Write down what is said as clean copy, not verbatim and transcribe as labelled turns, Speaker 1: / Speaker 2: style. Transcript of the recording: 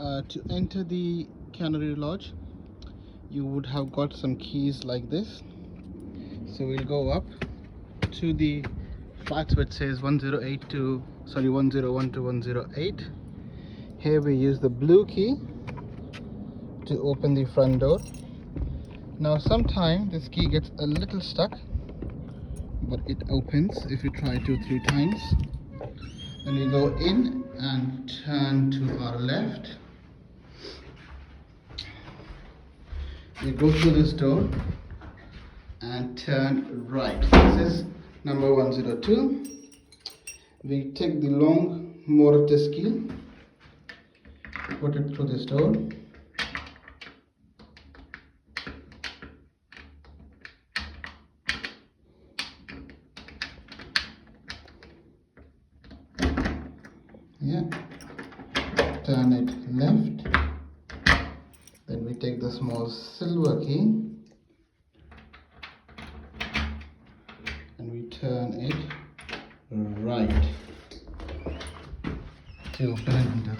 Speaker 1: To enter the Canary Lodge, you would have got some keys like this. So we'll go up to the flats which says 101 to 108. Here we use the blue key to open the front door. Now sometimes this key gets a little stuck, but it opens if you try 2-3 times. Then we go in and turn to our left. We go through this door and turn right. This is number 102. We take the long mortise key, put it through this door. Yeah, turn it left. Then we take the small silver key and we turn it right to open it.